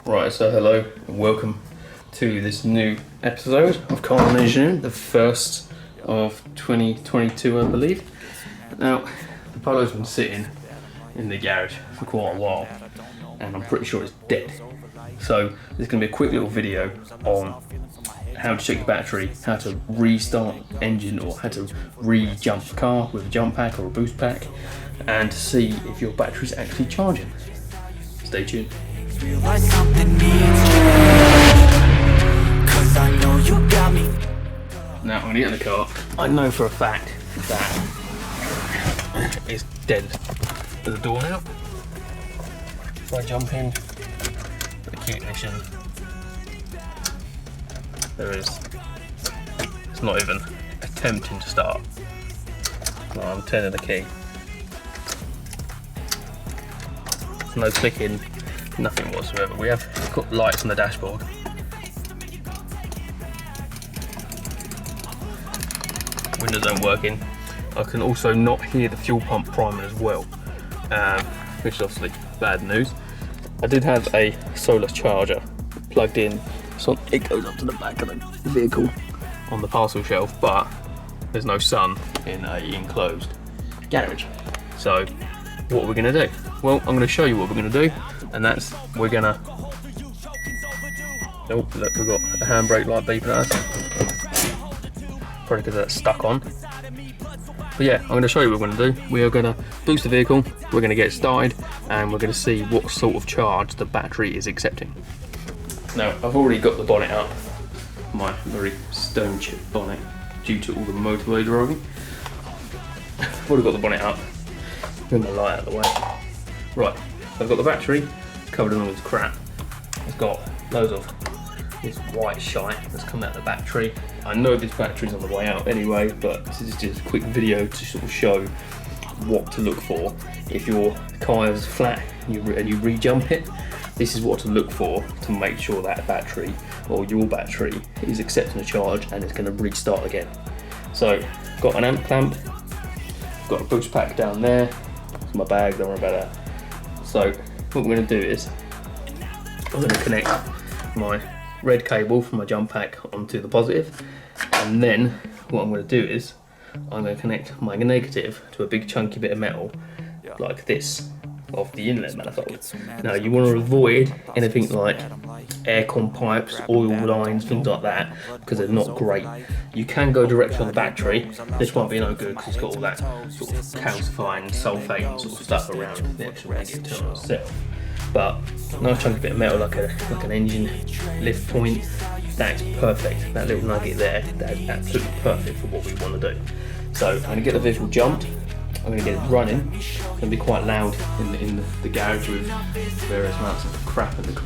Right, so hello and welcome to this new episode of Cars&engineering, the first of 2022 I believe. Now, the Polo's been sitting in the garage for quite a while and I'm pretty sure it's dead. So there's going to be a quick little video on how to check the battery, how to restart engine or how to re-jump the car with a jump pack or a boost pack, and to see if your battery's actually charging. Stay tuned. Now I'm going to get in the car. I know for a fact that it's dead. There's a door now. If I jump in, the key ignition, there is. It's not even attempting to start. No, I'm turning the key. There's no clicking. Nothing whatsoever. We have got lights on the dashboard. Windows aren't working. I can also not hear the fuel pump priming as well, which is obviously bad news. I did have a solar charger plugged in, so it goes up to the back of the vehicle on the parcel shelf, but there's no sun in an enclosed garage. So what are we going to do? Well, I'm going to show you what we're going to do, and that's we're going to... Oh, look, we've got a handbrake light beeping at us. Probably because that's stuck on. But yeah, I'm going to show you what we're going to do. We are going to boost the vehicle, we're going to get it started, and we're going to see what sort of charge the battery is accepting. Now, I've already got the bonnet up, my very stone chip bonnet, due to all the motorway driving. I've already got the bonnet up. Bring the light out of the way. Right, so I've got the battery covered in all this crap. It's got loads of this white shite that's coming out of the battery. I know this battery's on the way out anyway, but this is just a quick video to sort of show what to look for. If your car is flat and you re-jump it, this is what to look for to make sure that battery or your battery is accepting a charge and it's going to restart again. So, got an amp clamp, got a boost pack down there. It's my bag, don't worry about that. So what we're going to do is I'm going to connect my red cable from my jump pack onto the positive, and then what I'm going to do is I'm going to connect my negative to a big chunky bit of metal like this of the inlet manifold. Now you want to avoid anything like aircon pipes, oil lines, things like that, because they're not great. You can go directly on the battery. This won't be no good because it's got all that sort of calcifying sulfate sort of stuff around the actual negative terminal itself. But a nice chunky bit of metal like an engine lift point, that's perfect. That little nugget there, that's absolutely perfect for what we want to do. So I'm going to get the vehicle jumped. I'm going to get it running. It's going to be quite loud in the garage with various amounts of crap and the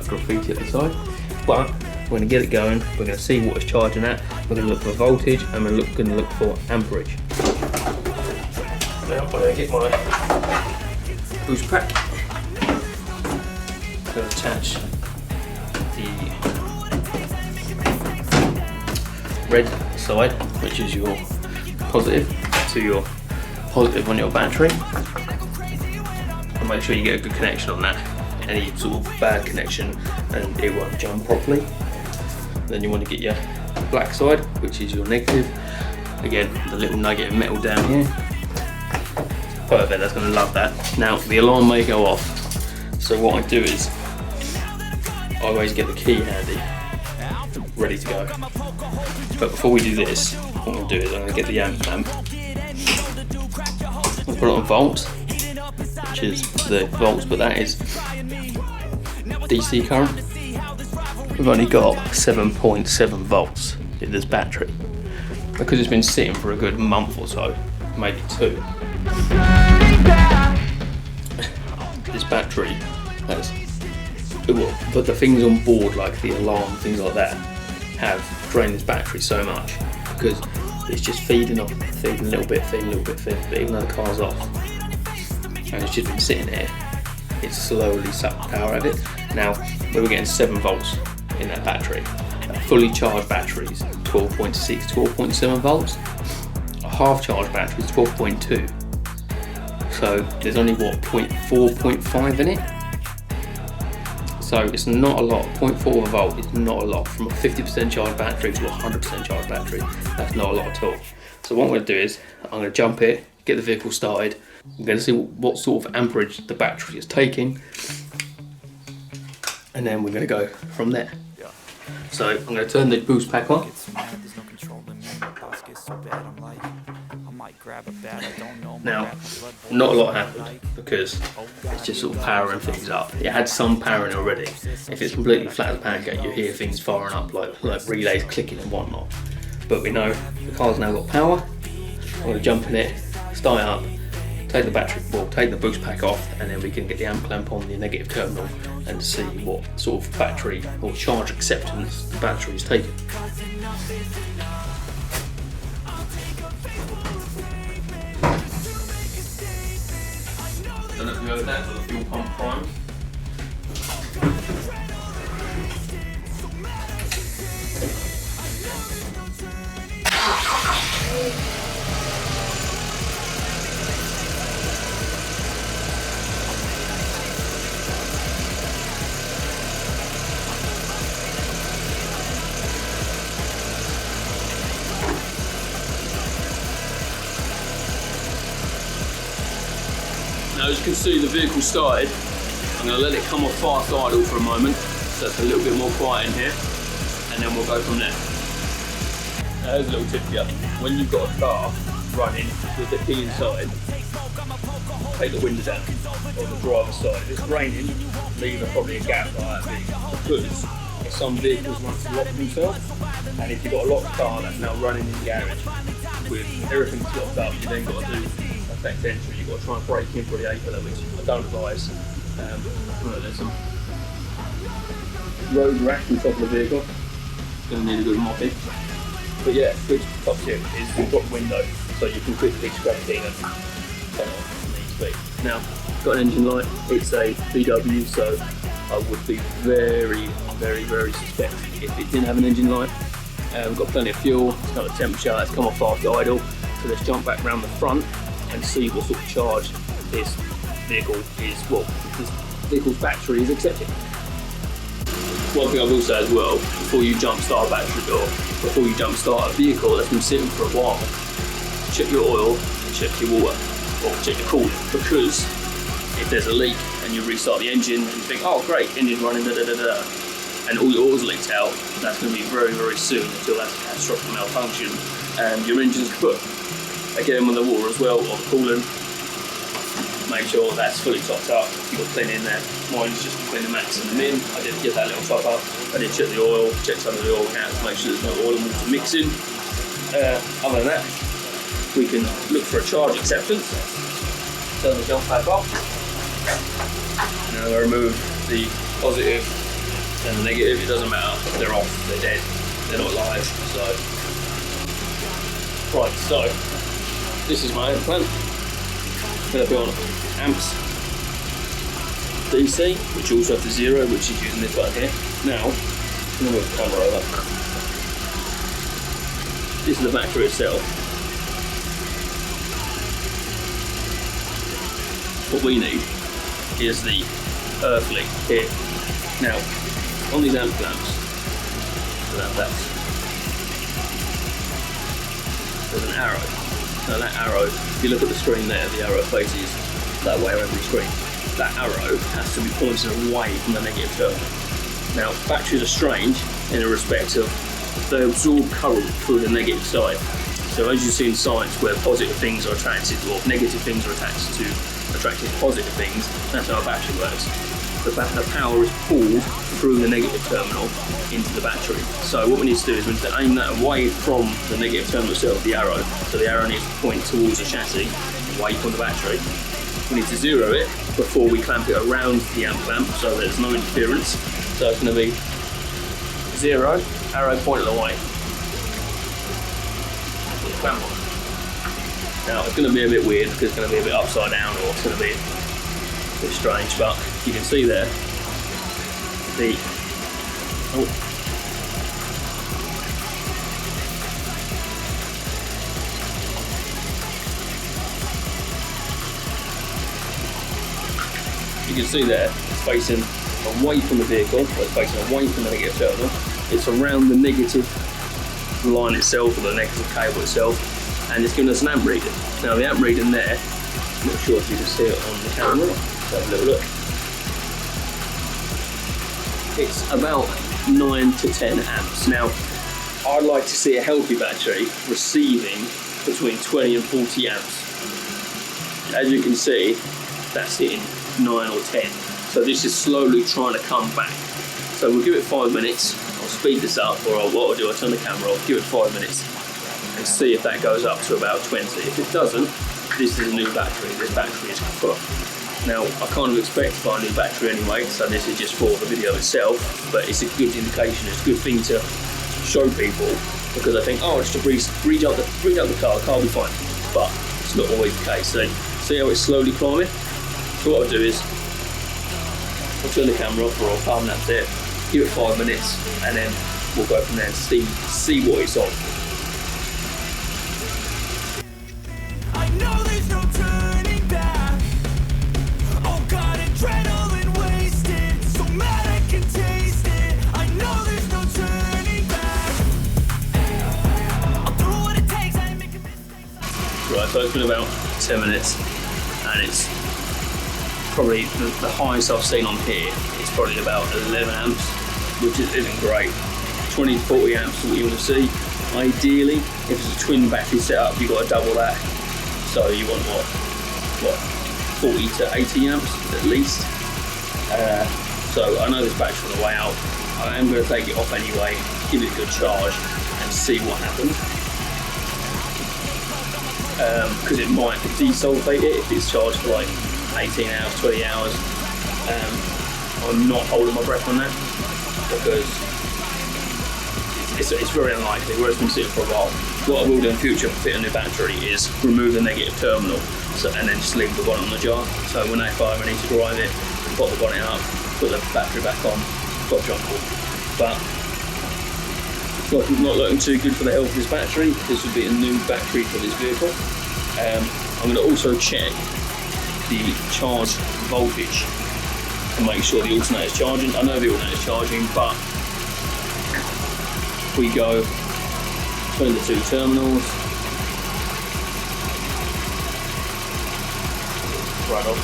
graffiti at the side. But we're going to get it going. We're going to see what it's charging at. We're going to look for voltage and we're going to look for amperage. Now I'm going to get my boost pack. I'm going to attach the red side, which is your positive, to your positive on your battery, and make sure you get a good connection on that. Any sort of bad connection and it won't jump properly. Then you want to get your black side, which is your negative. Again, the little nugget of metal down here. Perfect, that's going to love that. Now the alarm may go off, so what I do is I always get the key handy, ready to go. But before we do this, what I'm going to do is I'm going to get the amp clamp. I'll put it on volts, which is the volts, but that is DC current. We've only got 7.7 volts in this battery because it's been sitting for a good month or so, maybe 2. This battery has, well, but the things on board like the alarm, things like that, have drained this battery so much because it's just feeding a little bit, but even though the car's off and it's just been sitting there, it's slowly sucked power out of it. Now, we were getting 7 volts in that battery. Fully charged batteries, 12.6, 12.7 volts. A half charged battery is 12.2. So there's only what, 0.4, 0.5 in it. So it's not a lot. 0.4 volt is not a lot. From a 50% charged battery to a 100% charged battery, that's not a lot at all. So what I'm going to do is I'm going to jump it, get the vehicle started. I'm going to see what sort of amperage the battery is taking, and then we're going to go from there. So I'm going to turn the boost pack on. Now, not a lot happened because it's just sort of powering things up. It had some powering already. If it's completely flat as a pancake, you hear things firing up like relays clicking and whatnot. But we know the car's now got power. I'm going to jump in it, start it up, take the battery, well, take the boost pack off, and then we can get the amp clamp on the negative terminal and see what sort of battery or charge acceptance the battery is taking. Don't know if you heard that, but the fuel pump prime. Now, as you can see, the vehicle started. I'm going to let it come off fast idle for a moment, so it's a little bit more quiet in here, and then we'll go from there. Now, here's a little tip for you. When you've got a car running with the key inside, take the window down on the driver's side. If it's raining, leave probably a gap like that big, because some vehicles want to lock themselves, and if you've got a locked car that's now running in the garage with everything locked up, you then got to do effect entry. You've got to try and break in for the A pillar, which I don't advise. There's some road rash on top of the vehicle. Going to need a good mopping. But yeah, good top tip is you've got a window, so you can quickly scrape it in and turn it off when needs be. Now, got an engine light. It's a VW, so I would be very, very, very suspect if it didn't have an engine light. We've got plenty of fuel. It's got a temperature. It's come off fast idle. So let's jump back around the front and see what sort of charge this vehicle is, well, this vehicle's battery is accepting. One thing I will say as well, before you jump start a battery or before you jump start a vehicle that's been sitting for a while, check your oil and check your water, or check your coolant, because if there's a leak and you restart the engine and you think, oh great, engine's running, and all your oil's leaked out, that's going to be very, very soon until that's a catastrophic malfunction and your engine's kaput. Again, with the water as well, or the coolant, make sure that's fully topped up. You've got plenty in there. Mine's just between the max and the min. I did get that little top up. I did check the oil, check some of the oil caps, make sure there's no oil and water mixing. Other than that, we can look for a charge acceptance. Turn the jump pack off. Now I remove the positive and the negative. It doesn't matter. They're off. They're dead. They're not live. So, right. So. This is my amp clamp. I'm going to be on amps DC, which also have the 0, which is using this button here. Now, I'm going to move the camera over. This is the battery itself. What we need is the earth link here. Now, on these amp clamps, there's an arrow. Now that arrow, if you look at the screen there, the arrow faces that way around the screen. That arrow has to be pointed away from the negative terminal. Now, batteries are strange in the respect of they absorb current through the negative side. So as you see in science where positive things are attracted, or negative things are attracted to positive things, that's how a battery works. The power is pulled through the negative terminal into the battery. So what we need to do is we need to aim that away from the negative terminal itself, the arrow. So the arrow needs to point towards the chassis, away from the battery. We need to zero it before we clamp it around the amp clamp so there's no interference. So it's going to be 0, arrow pointed away. Clamp on. Now it's going to be a bit weird because it's going to be a bit upside down, or it's going to be a bit strange, but you can see there the you can see there it's facing away from the vehicle, it's facing away from the negative terminal. It's around the negative line itself, or the negative cable itself, and it's giving us an amp reading. Now the amp reading there, I'm not sure if you can see it on the camera, let's have a little look. It's about 9 to 10 amps. Now, I'd like to see a healthy battery receiving between 20 and 40 amps. As you can see, that's hitting 9 or 10. So this is slowly trying to come back. So we'll give it 5 minutes. I'll speed this up, or what I'll do, I'll turn the camera off, give it 5 minutes, and see if that goes up to about 20. If it doesn't, this is a new battery. This battery is full. Now, I kind of expect to buy a new battery anyway, so this is just for the video itself, but it's a good indication, it's a good thing to show people, because I think, oh, just to breeze up the car will be fine, but it's not always the case. So see how it's slowly climbing? So what I'll do is, I'll turn the camera off, or I'll time lapse it, give it 5 minutes, and then we'll go from there and see what it's on. I know there's no turning back. Oh God, adrenaline wasted. So mad I can taste it. I know there's no turning back. I'll do what it takes. I ain't making mistakes. Right, so it's been about 10 minutes, and it's probably the highest I've seen on here. It's probably about 11 amps, which isn't great. 20 to 40 amps is what you want to see. Ideally, if it's a twin battery setup, you've got to double that. So you want what 40 to 80 amps at least. So I know this battery's on the way out. I am going to take it off anyway, give it a good charge, and see what happens. Because it might desulfate it if it's charged for like 18 hours, 20 hours. I'm not holding my breath on that, because it's very unlikely, where it's been sitting for a while. What I will do in future for fit a new battery is remove the negative terminal, and then just leave the bonnet on the jar. So when if I ever need to drive it, pop the bonnet up, put the battery back on, got jump on. But it's not looking too good for the health of this battery. This would be a new battery for this vehicle. I'm going to also check the charge voltage and make sure the alternator is charging. I know the alternator is charging, but if we go between the two terminals, right off.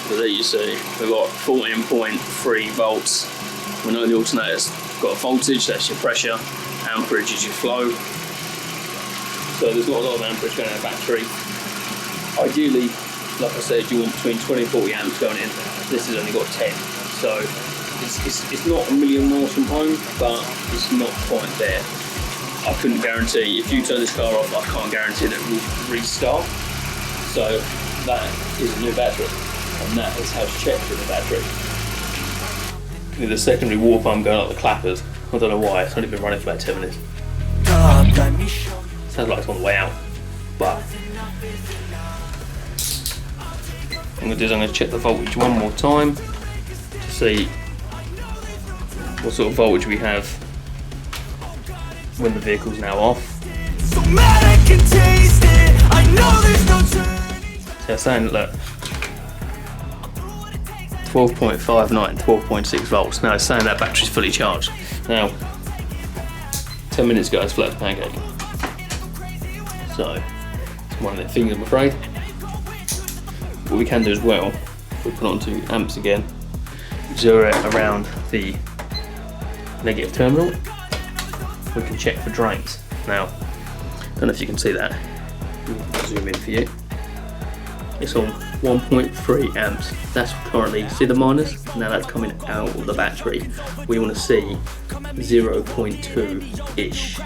So there you see, we've got 14.3 volts. We know the alternator's got a voltage, that's your pressure, amperage is your flow. So there's not a lot of amperage going in the battery. Ideally, like I said, you want between 20 and 40 amps going in. This has only got 10. So it's not a million miles from home, but it's not quite there. I couldn't guarantee, if you turn this car off, I can't guarantee that it will restart. So that is a new battery. And that is how to check for the battery. With the secondary water pump going up the clappers. I don't know why, it's only been running for about 10 minutes. Sounds like it's on the way out, but what I'm going to do is I'm going to check the voltage one more time to see what sort of voltage we have when the vehicle's now off. So mad I can taste it. I know there's no turning. So I'm saying, look, 12.59, 12.6 volts. Now it's saying that battery's fully charged. Now, 10 minutes ago it's flat as a pancake. So, it's one of the things, I'm afraid. What we can do as well, if we put it onto amps again, zero it around the negative terminal, we can check for drains. Now, I don't know if you can see that. I'll zoom in for you. It's on 1.3 amps. That's currently, see the minus? Now that's coming out of the battery. We want to see 0.2-ish.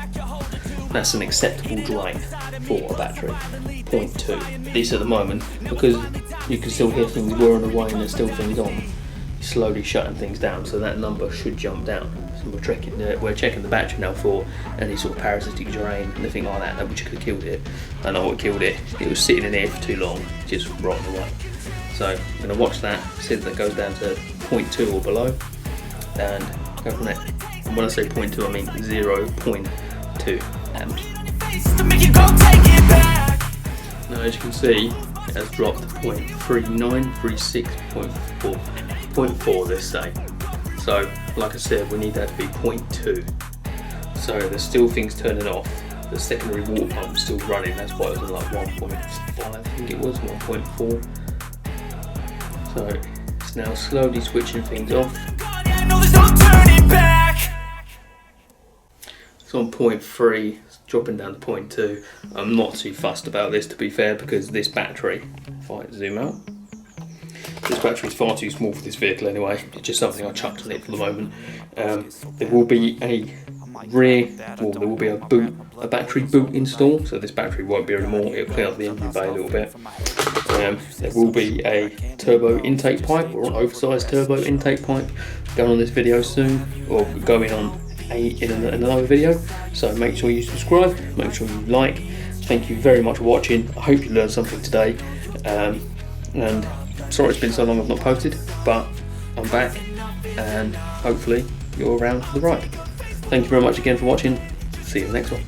That's an acceptable drain for a battery. 0.2. At least at the moment, because you can still hear things whirring away and there's still things on, slowly shutting things down, so that number should jump down. So we're checking the battery now for any sort of parasitic drain, anything like that, which could have killed it. I know what killed it. It was sitting in here for too long, just rotting away. So I'm going to watch that, see if that goes down to 0.2 or below, and go from there. And when I say 0.2, I mean 0.2 amps. To make you go take it back. Now, as you can see, it has dropped to 0.39, 36, 0.4 let's say. So, like I said, we need that to be 0.2. So there's still things turning off. The secondary water pump is still running. That's why it was like 1.5, I think it was 1.4. So it's now slowly switching things off. I know there's no turning back. It's on 0.3, it's dropping down to 0.2. I'm not too fussed about this, to be fair, because this battery, if I zoom out, this battery is far too small for this vehicle anyway. It's just something I chucked on it for the moment. There will be a there will be a battery boot install, so this battery won't be anymore. It'll clean up the engine bay a little bit. There will be a turbo intake pipe, or an oversized turbo intake pipe, going on this video soon, or going on in another video. So make sure you subscribe, make sure you like. Thank you very much for watching. I hope you learned something today. And sorry it's been so long I've not posted, but I'm back, and hopefully you're around for the ride. Thank you very much again for watching. See you in the next one.